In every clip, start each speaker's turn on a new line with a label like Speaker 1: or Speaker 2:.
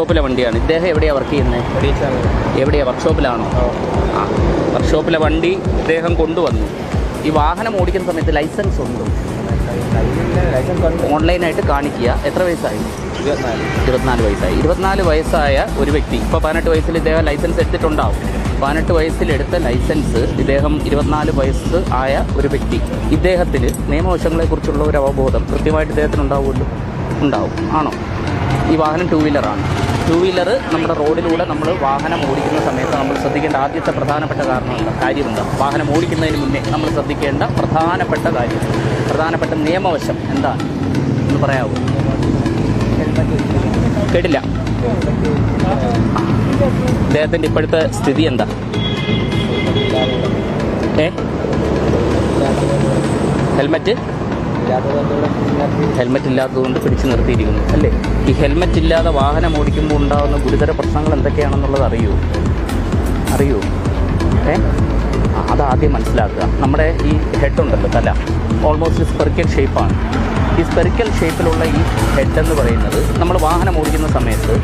Speaker 1: വർക്ക്ഷോപ്പിലെ വണ്ടിയാണ്. ഇദ്ദേഹം എവിടെയാണ് വർക്ക് ചെയ്യുന്നത്? എവിടെയാണ്? വർക്ക്ഷോപ്പിലാണോ? ആ, വർക്ക്ഷോപ്പിലെ വണ്ടി ഇദ്ദേഹം കൊണ്ടുവന്നു. ഈ വാഹനം ഓടിക്കുന്ന സമയത്ത് ലൈസൻസ് ഉണ്ടോ? ഓൺലൈനായിട്ട് കാണിക്കുക. എത്ര വയസ്സായി? 24 വയസ്സായി. 24 വയസ്സായ ഒരു വ്യക്തി, ഇപ്പോൾ 18 വയസ്സിൽ ഇദ്ദേഹം ലൈസൻസ് എടുത്തിട്ടുണ്ടാവും. 18 വയസ്സിലെടുത്ത ലൈസൻസ് ഇദ്ദേഹം 24 വയസ്സ് ആയ ഒരു വ്യക്തി, ഇദ്ദേഹത്തിന് നിയമവശങ്ങളെക്കുറിച്ചുള്ള ഒരു അവബോധം കൃത്യമായിട്ട് ഇദ്ദേഹത്തിന് ഉണ്ടാവുമല്ലോ? ഉണ്ടാവും. ആണോ? ഈ വാഹനം 2 വീലറാണ്. 2 വീലർ നമ്മുടെ റോഡിലൂടെ നമ്മൾ വാഹനം ഓടിക്കുന്ന സമയത്ത് നമ്മൾ ശ്രദ്ധിക്കേണ്ട ആദ്യത്തെ പ്രധാനപ്പെട്ട കാര്യമെന്താ? വാഹനം ഓടിക്കുന്നതിന് മുന്നേ നമ്മൾ ശ്രദ്ധിക്കേണ്ട പ്രധാനപ്പെട്ട നിയമവശം എന്താണ് എന്ന് പറയാമോ? കേട്ടില്ല. ഇദ്ദേഹത്തിൻ്റെ ഇപ്പോഴത്തെ സ്ഥിതി എന്താ? ഹെൽമെറ്റ് ഇല്ലാത്തതുകൊണ്ട് പിടിച്ചു നിർത്തിയിരിക്കുന്നു അല്ലേ? ഈ ഹെൽമെറ്റ് ഇല്ലാതെ വാഹനം ഓടിക്കുമ്പോൾ ഉണ്ടാകുന്ന ഗുരുതര പ്രശ്നങ്ങൾ എന്തൊക്കെയാണെന്നുള്ളത് അറിയുമോ? അതാദ്യം മനസ്സിലാക്കുക. നമ്മുടെ ഈ ഹെഡ് ഉണ്ടല്ലോ, തല ഓൾമോസ്റ്റ് സ്പെറിക്കൽ ഷേപ്പാണ്. ഈ സ്പെറിക്കൽ ഷേപ്പിലുള്ള ഈ ഹെഡ് എന്ന് പറയുന്നത് നമ്മൾ വാഹനം ഓടിക്കുന്ന സമയത്ത്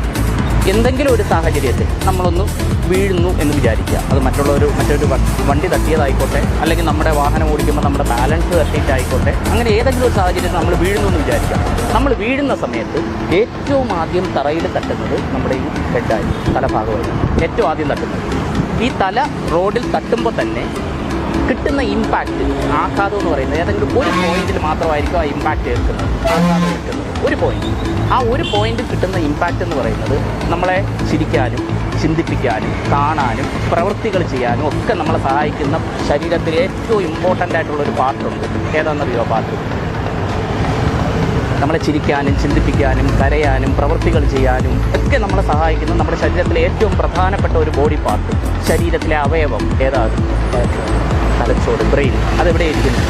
Speaker 1: എന്തെങ്കിലും ഒരു സാഹചര്യത്തിൽ നമ്മളൊന്ന് വീഴുന്നു എന്ന് വിചാരിക്കുക. അത് മറ്റൊരു വണ്ടി തട്ടിയതായിക്കോട്ടെ, അല്ലെങ്കിൽ നമ്മുടെ വാഹനം ഓടിക്കുമ്പോൾ നമ്മുടെ ബാലൻസ് തട്ടിയിട്ടായിക്കോട്ടെ, അങ്ങനെ ഏതെങ്കിലും ഒരു സാഹചര്യത്തിൽ നമ്മൾ വീഴുന്നു എന്ന് വിചാരിക്കുക. നമ്മൾ വീഴുന്ന സമയത്ത് ഏറ്റവും ആദ്യം തറയിൽ തട്ടുന്നത് നമ്മുടെ ഈ ഹെഡായി, തലഭാഗമായിരിക്കും ഏറ്റവും ആദ്യം തട്ടുന്നത്. ഈ തല റോഡിൽ തട്ടുമ്പോൾ തന്നെ കിട്ടുന്ന ഇമ്പാക്റ്റ്, ആഘാതം എന്ന് പറയുന്നത് ഏതെങ്കിലും ഒരു പോയിന്റിൽ മാത്രമായിരിക്കും ആ ഇമ്പാക്റ്റ് ഏൽക്കുന്നത്. ആഘാതം കിട്ടുന്നത് ഒരു പോയിന്റ്. ആ ഒരു പോയിന്റ് കിട്ടുന്ന ഇമ്പാക്റ്റ് എന്ന് പറയുന്നത് നമ്മളെ ചിരിക്കാനും ചിന്തിപ്പിക്കാനും കാണാനും പ്രവൃത്തികൾ ചെയ്യാനും ഒക്കെ നമ്മളെ സഹായിക്കുന്ന ശരീരത്തിൽ ഏറ്റവും ഇമ്പോർട്ടൻ്റ് ആയിട്ടുള്ളൊരു പാർട്ടുണ്ട്. ഏതാണെന്നറിയോ പാർട്ട്? നമ്മളെ ചിരിക്കാനും ചിന്തിപ്പിക്കാനും കരയാനും പ്രവൃത്തികൾ ചെയ്യാനും ഒക്കെ നമ്മളെ സഹായിക്കുന്ന നമ്മുടെ ശരീരത്തിലെ ഏറ്റവും പ്രധാനപ്പെട്ട ഒരു ബോഡി പാർട്ട്, ശരീരത്തിലെ അവയവം ഏതാണ്? തലച്ചോറ്, ബ്രെയിൻ. അതെവിടെയിരിക്കുന്നു?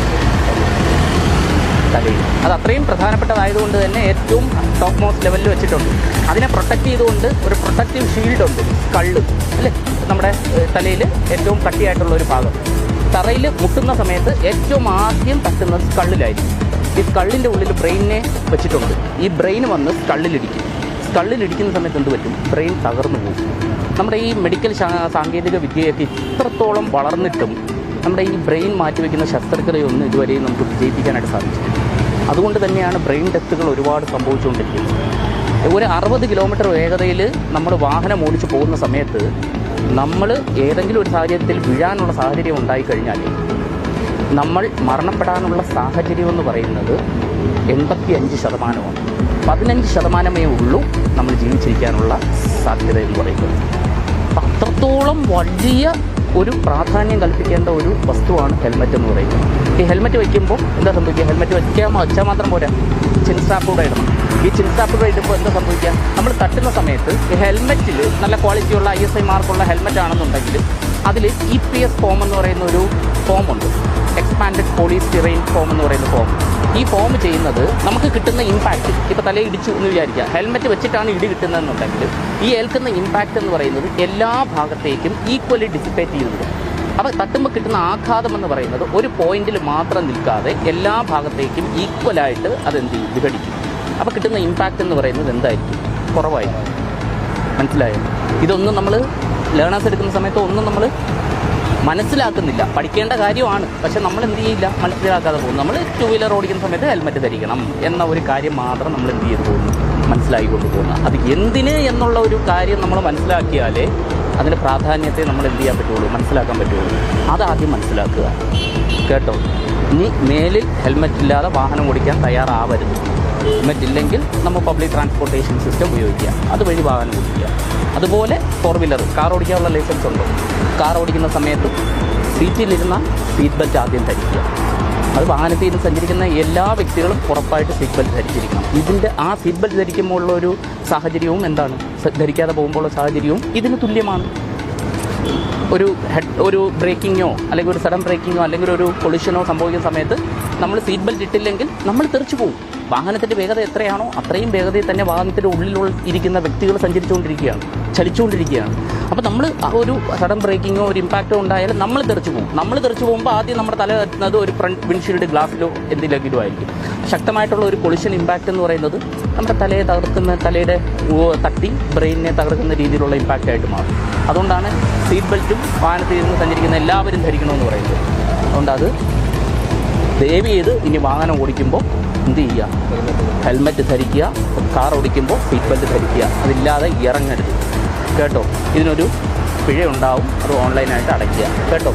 Speaker 1: തലയിൽ. അത് അത്രയും പ്രധാനപ്പെട്ടതായതുകൊണ്ട് തന്നെ ഏറ്റവും ടോപ്പ് മോസ്റ്റ് ലെവലിൽ വെച്ചിട്ടുണ്ട്. അതിനെ പ്രൊട്ടക്റ്റ് ചെയ്തുകൊണ്ട് ഒരു പ്രൊട്ടക്റ്റീവ് ഷീൽഡുണ്ട്, സ്കള്ള് അല്ലേ? നമ്മുടെ തലയിൽ ഏറ്റവും കട്ടിയായിട്ടുള്ള ഒരു ഭാഗം. തറയിൽ മുട്ടുന്ന സമയത്ത് ഏറ്റവും ആദ്യം തട്ടുന്നത് സ്കള്ളിലായിരിക്കും. ഈ സ്കള്ളിൻ്റെ ഉള്ളിൽ ബ്രെയിനിനെ വെച്ചിട്ടുണ്ട്. ഈ ബ്രെയിൻ വന്ന് സ്കള്ളിലിടിക്കും. സ്കള്ളിലിടിക്കുന്ന സമയത്ത് എന്ത് പറ്റും? ബ്രെയിൻ തകർന്നു പോകും. നമ്മുടെ ഈ മെഡിക്കൽ സാങ്കേതിക വിദ്യയൊക്കെ ഇത്രത്തോളം വളർന്നിട്ടും നമ്മുടെ ഈ ബ്രെയിൻ മാറ്റിവെക്കുന്ന ശസ്ത്രക്രിയയൊന്നും ഇതുവരെയും നമുക്ക് വിജയിപ്പിക്കാനായിട്ട് സാധിച്ചിട്ടില്ല. അതുകൊണ്ട് തന്നെയാണ് ബ്രെയിൻ ഡെത്തുകൾ ഒരുപാട് സംഭവിച്ചുകൊണ്ടിരിക്കുന്നത്. ഒരു 60 കിലോമീറ്റർ വേഗതയിൽ നമ്മൾ വാഹനം ഓടിച്ച് പോകുന്ന സമയത്ത് നമ്മൾ ഏതെങ്കിലും ഒരു സാഹചര്യത്തിൽ വീഴാനുള്ള സാഹചര്യം ഉണ്ടായിക്കഴിഞ്ഞാൽ നമ്മൾ മരണപ്പെടാനുള്ള സാഹചര്യം എന്ന് പറയുന്നത് 85%. 15% ഉള്ളൂ നമ്മൾ ജീവിച്ചിരിക്കാനുള്ള സാധ്യത എന്ന് പറയുന്നത്. അത്രത്തോളം വലിയ ഒരു പ്രാധാന്യം കൽപ്പിക്കേണ്ട ഒരു വസ്തുവാണ് ഹെൽമെറ്റ് എന്ന് പറയുന്നത്. ഈ ഹെൽമെറ്റ് വയ്ക്കുമ്പോൾ എന്താ സംഭവിക്കുക? ഹെൽമെറ്റ് വെച്ചാൽ മാത്രം പോരാ, ചിൻ സ്ട്രാപ്പ് കൂടെ ഇടണം. ഈ ചിൻ സ്ട്രാപ്പ് കൂടെ ഇടുമ്പോൾ എന്താ സംഭവിക്കുക? നമ്മൾ തട്ടുന്ന സമയത്ത് ഈ ഹെൽമെറ്റിൽ നല്ല ക്വാളിറ്റിയുള്ള ISI മാർക്കുള്ള ഹെൽമെറ്റ് ആണെന്നുണ്ടെങ്കിൽ അതിൽ EPS ഫോം എന്ന് പറയുന്ന ഒരു ഫോമുണ്ട്, എക്സ്പാൻഡഡ് പോളിസ്റ്റൈറീൻ ഫോം എന്ന് പറയുന്ന ഫോം. ഈ ഫോം ചെയ്യുന്നത് നമുക്ക് കിട്ടുന്ന ഇമ്പാക്റ്റ്, ഇപ്പോൾ തലയിൽ ഇടിച്ചു എന്ന് വിചാരിക്കുക, ഹെൽമെറ്റ് വെച്ചിട്ടാണ് ഇടി കിട്ടുന്നതെന്നുണ്ടെങ്കിൽ ഈ ഏൽക്കുന്ന ഇമ്പാക്റ്റ് എന്ന് പറയുന്നത് എല്ലാ ഭാഗത്തേക്കും ഈക്വലി ഡിസിപ്പേറ്റ് ചെയ്യുന്നത്. അപ്പോൾ തട്ടുമ്പോൾ കിട്ടുന്ന ആഘാതം എന്ന് പറയുന്നത് ഒരു പോയിന്റിൽ മാത്രം നിൽക്കാതെ എല്ലാ ഭാഗത്തേക്കും ഈക്വലായിട്ട് അതെന്ത് ചെയ്യും? വിഘടിക്കും. അപ്പോൾ കിട്ടുന്ന ഇമ്പാക്റ്റ് എന്ന് പറയുന്നത് എന്തായിരിക്കും? കുറവായിരിക്കും. മനസ്സിലായോ? ഇതൊന്നും നമ്മൾ ലേണേഴ്സ് എടുക്കുന്ന സമയത്ത് ഒന്നും നമ്മൾ മനസ്സിലാക്കുന്നില്ല. പഠിക്കേണ്ട കാര്യമാണ്, പക്ഷെ നമ്മൾ എന്ത് ചെയ്യില്ല, മനസ്സിലാക്കാതെ പോകുന്നു. നമ്മൾ 2 വീലർ ഓടിക്കുന്ന സമയത്ത് ഹെൽമെറ്റ് ധരിക്കണം എന്ന ഒരു കാര്യം മാത്രം നമ്മൾ എന്ത് ചെയ്ത് പോകുന്നു? മനസ്സിലാക്കിക്കൊണ്ട് പോകുന്നു. അത് എന്തിന് എന്നുള്ള ഒരു കാര്യം നമ്മൾ മനസ്സിലാക്കിയാലേ അതിൻ്റെ പ്രാധാന്യത്തെ നമ്മൾ എന്ത് ചെയ്യാൻ പറ്റുള്ളൂ? മനസ്സിലാക്കാൻ പറ്റുള്ളൂ. അതാദ്യം മനസ്സിലാക്കുക, കേട്ടോ? ഇനി മേലിൽ ഹെൽമെറ്റ് ഇല്ലാതെ വാഹനം ഓടിക്കാൻ തയ്യാറാവരുത്. ഹെൽമെറ്റ് ഇല്ലെങ്കിൽ നമ്മൾ പബ്ലിക് ട്രാൻസ്പോർട്ടേഷൻ സിസ്റ്റം ഉപയോഗിക്കുക, അതുവഴി വാഹനം ഓടിക്കുക. അതുപോലെ 4 വീലർ കാർ ഓടിക്കാനുള്ള ലൈസൻസ് ഉണ്ടോ? കാർ ഓടിക്കുന്ന സമയത്ത് സീറ്റിലിരുന്ന സീറ്റ് ബെൽറ്റ് ആദ്യം ധരിക്കുക. അത് വാഹനത്തിൽ സഞ്ചരിക്കുന്ന എല്ലാ വ്യക്തികളും ഉറപ്പായിട്ട് സീറ്റ് ബെൽറ്റ് ധരിച്ചിരിക്കണം. ഇതിൻ്റെ ആ സീറ്റ് ബെൽറ്റ് ധരിക്കുമ്പോഴുള്ള ഒരു സാഹചര്യവും എന്താണ്, ധരിക്കാതെ പോകുമ്പോഴുള്ള സാഹചര്യവും ഇതിന് തുല്യമാണ്. ഒരു ബ്രേക്കിങ്ങോ അല്ലെങ്കിൽ ഒരു സഡൻ ബ്രേക്കിങ്ങോ അല്ലെങ്കിൽ ഒരു കൊളിഷനോ സംഭവിക്കുന്ന സമയത്ത് നമ്മൾ സീറ്റ് ബെൽറ്റ് ഇട്ടില്ലെങ്കിൽ നമ്മൾ തെറിച്ചു പോകും. വാഹനത്തിൻ്റെ വേഗത എത്രയാണോ അത്രയും വേഗതയിൽ തന്നെ വാഹനത്തിൻ്റെ ഉള്ളിലുള്ള ഇരിക്കുന്ന വ്യക്തികൾ സഞ്ചരിച്ചുകൊണ്ടിരിക്കുകയാണ്, ചലിച്ചുകൊണ്ടിരിക്കുകയാണ്. അപ്പോൾ നമ്മൾ ഒരു സഡൻ ബ്രേക്കിങ്ങോ ഒരു ഇമ്പാക്റ്റോ ഉണ്ടായാലും നമ്മൾ തെറിച്ചു പോകും. നമ്മൾ തെറിച്ചു പോകുമ്പോൾ ആദ്യം നമ്മുടെ തല എത്തുന്നത് ഒരു ഫ്രണ്ട് വിൻഷീൽഡ് ഗ്ലാസ്സിലോ എന്തിലെങ്കിലും ആയിരിക്കും. ശക്തമായിട്ടുള്ള ഒരു കൊളിഷൻ ഇമ്പാക്റ്റ് എന്ന് പറയുന്നത് നമ്മുടെ തലയെ തകർക്കുന്ന, തലയുടെ തട്ടി ബ്രെയിനിനെ തകർക്കുന്ന രീതിയിലുള്ള ഇമ്പാക്റ്റ് ആയിട്ട് മാറും. അതുകൊണ്ടാണ് സീറ്റ് ബെൽറ്റും വാഹനത്തിൽ ഇരുന്ന് സഞ്ചരിക്കുന്ന എല്ലാവരും ധരിക്കണമെന്ന് പറയുന്നത്. അതുകൊണ്ട് അത് ദയവ് ചെയ്ത് ഇനി വാഹനം ഓടിക്കുമ്പോൾ എന്ത് ചെയ്യുക, ഹെൽമെറ്റ് ധരിക്കുക, കാർ ഓടിക്കുമ്പോൾ സീറ്റ് ബെൽറ്റ് ധരിക്കുക, അതില്ലാതെ ഇറങ്ങരുത് കേട്ടോ. ഇതിനൊരു പിഴയുണ്ടാവും, അത് ഓൺലൈനായിട്ട് അടയ്ക്കുക കേട്ടോ.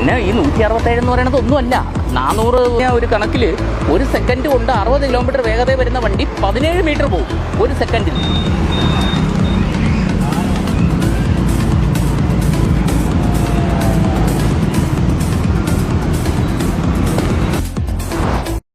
Speaker 1: പിന്നെ ഈ 167 എന്ന് പറയുന്നത് ഒന്നുമല്ല. 400 ഒരു കണക്കിൽ ഒരു സെക്കൻഡ് കൊണ്ട് 60 കിലോമീറ്റർ വേഗത വരുന്ന വണ്ടി 17 മീറ്റർ പോകും ഒരു സെക്കൻഡിൽ.